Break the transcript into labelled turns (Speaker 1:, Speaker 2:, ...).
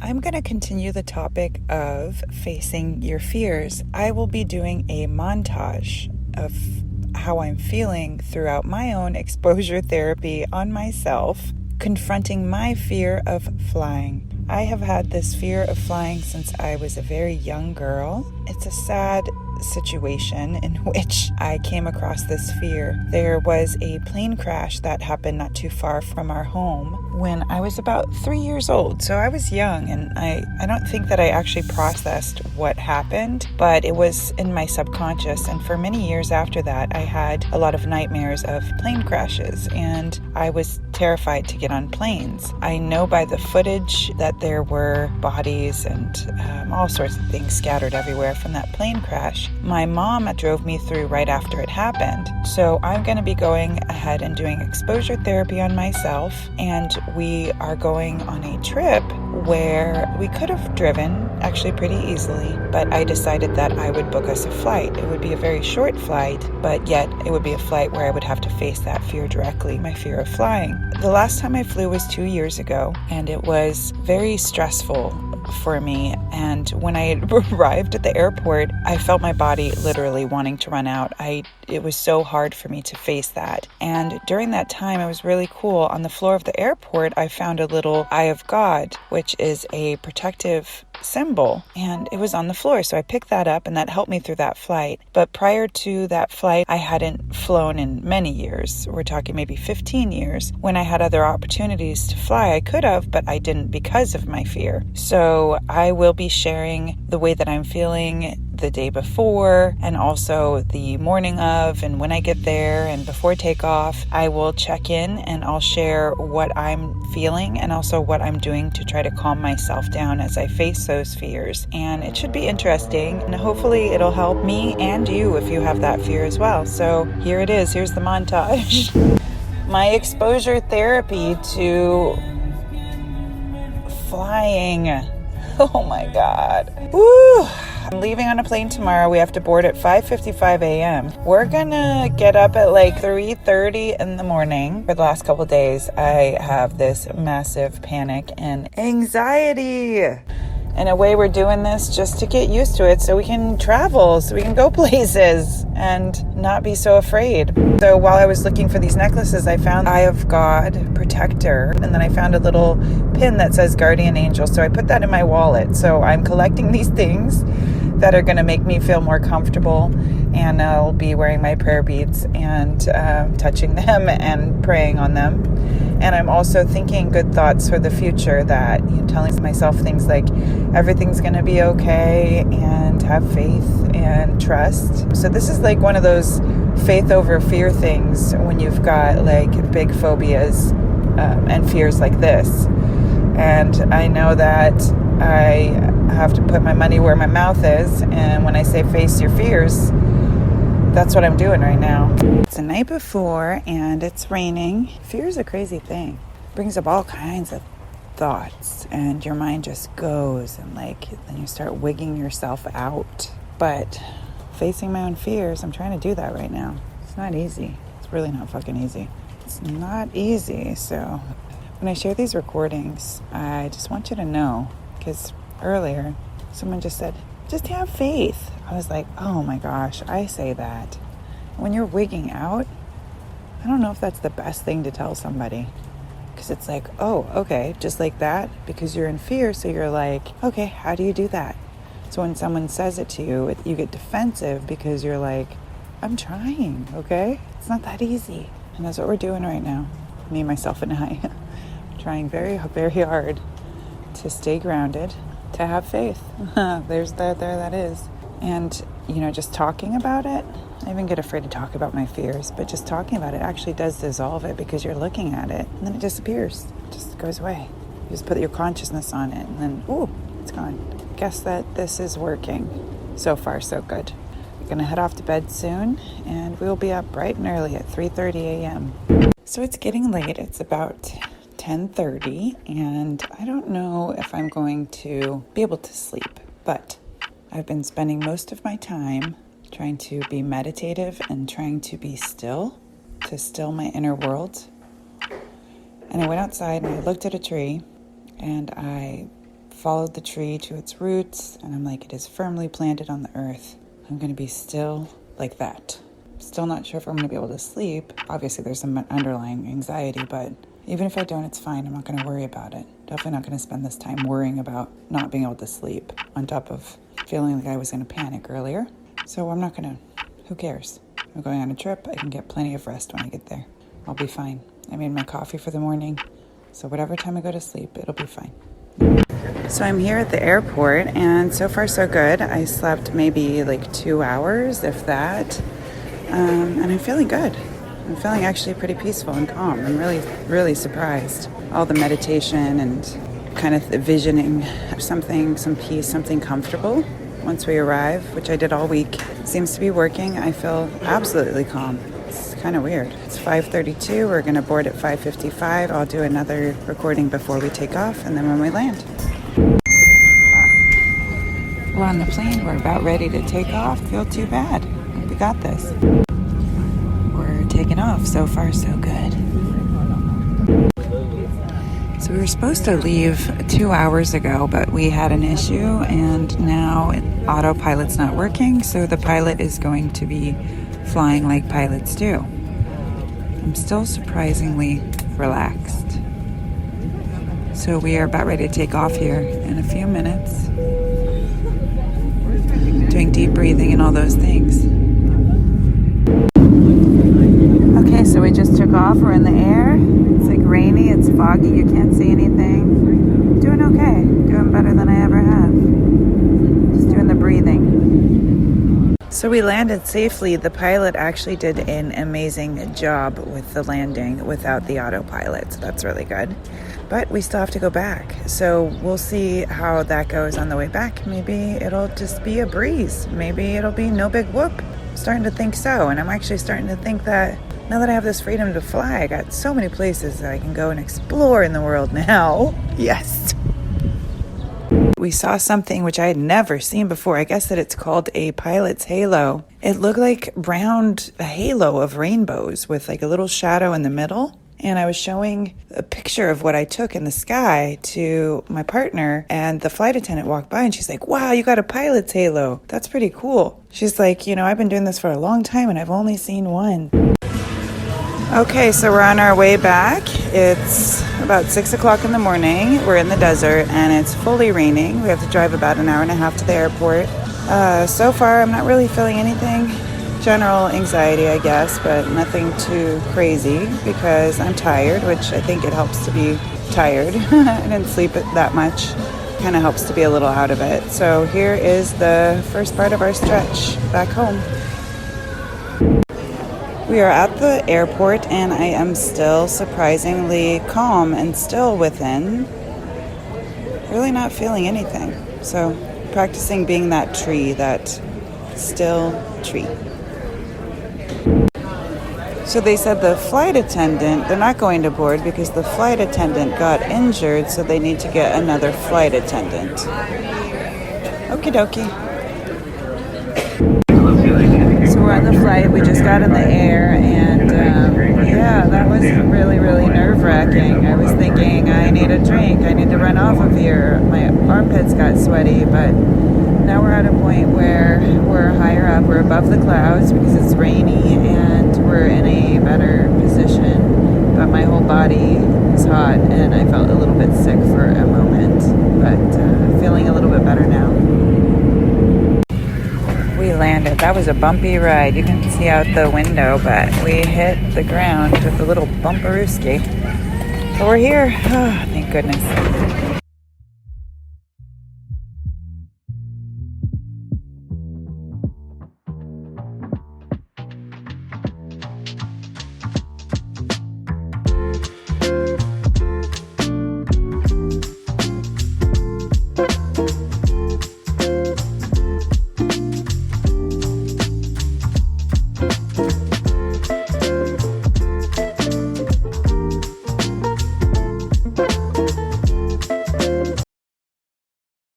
Speaker 1: I'm going to continue the topic of facing your fears. I will be doing a montage of how I'm feeling throughout my own exposure therapy on myself, confronting my fear of flying. I have had this fear of flying since I was a very young girl. It's a sad situation in which I came across this fear. There was a plane crash that happened not too far from our home when I was about 3 years old. So I was young, and I don't think that I actually processed what happened, but it was in my subconscious. And for many years after that, I had a lot of nightmares of plane crashes, and I was terrified to get on planes. I know by the footage that there were bodies and all sorts of things scattered everywhere from that plane crash. My mom drove me through right after it happened. So I'm going to be going ahead and doing exposure therapy on myself, and we are going on a trip where we could have driven actually pretty easily, but I decided that I would book us a flight. It would be a very short flight, but yet it would be a flight where I would have to face that fear directly, my fear of flying. The last time I flew was 2 years ago, and it was very stressful for me. And when I arrived at the airport, I felt my body literally wanting to run out. It was so hard for me to face that. And during that time, it was really cool. On the floor of the airport, I found a little Eye of God, which is a protective symbol, and it was on the floor. So I picked that up, and that helped me through that flight. But prior to that flight, I hadn't flown in many years. We're talking maybe 15 years. When I had other opportunities to fly, I could have, but I didn't because of my fear. So I will be sharing the way that I'm feeling the day before, and also the morning of, and when I get there, and before takeoff. I will check in, and I'll share what I'm feeling and also what I'm doing to try to calm myself down as I face those fears. And it should be interesting, and hopefully it'll help me and you if you have that fear as well. So here it is. Here's the montage. My exposure therapy to flying. Oh my God. Woo! I'm leaving on a plane tomorrow. We have to board at 5:55 a.m. We're gonna get up at like 3:30 in the morning. For the last couple of days, I have this massive panic and anxiety. In a way, we're doing this just to get used to it so we can travel, so we can go places and not be so afraid. So while I was looking for these necklaces, I found Eye of God Protector, and then I found a little pin that says Guardian Angel. So I put that in my wallet. So I'm collecting these things that are going to make me feel more comfortable, and I'll be wearing my prayer beads and touching them and praying on them. And I'm also thinking good thoughts for the future, that, telling myself things like everything's going to be okay, and have faith and trust. So this is like one of those faith over fear things when you've got like big phobias and fears like this. And I know that I have to put my money where my mouth is. And when I say face your fears, that's what I'm doing right now. It's the night before and it's raining. Fear is a crazy thing. It brings up all kinds of thoughts, and your mind just goes, and then you start wigging yourself out. But facing my own fears, I'm trying to do that right now. It's not easy. It's really not fucking easy. It's not easy. So when I share these recordings, I just want you to know, because earlier someone just said, just have faith. I was like, oh my gosh, I say that. When you're wigging out, I don't know if that's the best thing to tell somebody. Because it's like, oh, okay, just like that, because you're in fear. So you're like, okay, how do you do that? So when someone says it to you, you get defensive because you're like, I'm trying, okay? It's not that easy. And that's what we're doing right now. Me, myself, and I. Trying very, very hard to stay grounded, to have faith. There that is. And, just talking about it, I even get afraid to talk about my fears, but just talking about it actually does dissolve it, because you're looking at it and then it disappears. It just goes away. You just put your consciousness on it and then, ooh, it's gone. Guess that this is working. So far, so good. We're going to head off to bed soon, and we'll be up bright and early at 3:30 a.m. So it's getting late. It's about 10:30, and I don't know if I'm going to be able to sleep, but I've been spending most of my time trying to be meditative and trying to be still, to still my inner world. And I went outside and I looked at a tree, and I followed the tree to its roots, and I'm like, it is firmly planted on the earth. I'm going to be still like that. Still not sure if I'm going to be able to sleep. Obviously, there's some underlying anxiety, but even if I don't, it's fine. I'm not going to worry about it. Definitely not going to spend this time worrying about not being able to sleep on top of feeling like I was going to panic earlier. So I'm not going to, who cares? I'm going on a trip. I can get plenty of rest when I get there. I'll be fine. I made my coffee for the morning, so whatever time I go to sleep, it'll be fine. So I'm here at the airport, and so far so good. I slept maybe like 2 hours, if that, and I'm feeling good. I'm feeling actually pretty peaceful and calm. I'm really, really surprised. All the meditation and kind of the visioning something, some peace, something comfortable once we arrive, which I did all week, seems to be working. I feel absolutely calm. It's kind of weird. It's 5:32. We're going to board at 5:55. I'll do another recording before we take off, and then when we land. We're on the plane. We're about ready to take off. Feel too bad. We got this. We're taking off. So far, so good. So we were supposed to leave 2 hours ago, but we had an issue, and now autopilot's not working, so the pilot is going to be flying like pilots do. I'm still surprisingly relaxed. So we are about ready to take off here in a few minutes. Doing deep breathing and all those things. Okay, so we just took off. We're in the air. It's like rainy, it's foggy, you can't see anything. Doing okay. Doing better than I ever have. Just doing the breathing. So we landed safely. The pilot actually did an amazing job with the landing without the autopilot. So that's really good. But we still have to go back. So we'll see how that goes on the way back. Maybe it'll just be a breeze. Maybe it'll be no big whoop. I'm starting to think so. And I'm actually starting to think that now that I have this freedom to fly, I got so many places that I can go and explore in the world now. Yes. We saw something which I had never seen before. I guess that it's called a pilot's halo. It looked like a halo of rainbows with like a little shadow in the middle. And I was showing a picture of what I took in the sky to my partner, and the flight attendant walked by and she's like, wow, you got a pilot's halo. That's pretty cool. She's like, I've been doing this for a long time and I've only seen one. Okay, so we're on our way back. It's about 6 o'clock in the morning. We're in the desert and it's fully raining. We have to drive about an hour and a half to the airport. So far, I'm not really feeling anything. General anxiety, I guess, but nothing too crazy because I'm tired, which I think it helps to be tired. I didn't sleep that much. Kind of helps to be a little out of it. So here is the first part of our stretch back home. We are at the airport and I am still surprisingly calm and still within. Really not feeling anything. So practicing being that tree, that still tree. So they said the flight attendant, they're not going to board because the flight attendant got injured, so they need to get another flight attendant. Okie dokie. So we're on the flight, we just got in the air, and that was really, really nerve-wracking. I was thinking, I need a drink, I need to run off of here. My armpits got sweaty, but now we're at a point where we're higher up, we're above the clouds because it's rainy and we're in a better position, but my whole body is hot and I felt a little bit sick for a moment, but feeling a little bit better now. We landed. That was a bumpy ride. You can see out the window, but we hit the ground with a little bumperooski. But we're here. Oh, thank goodness.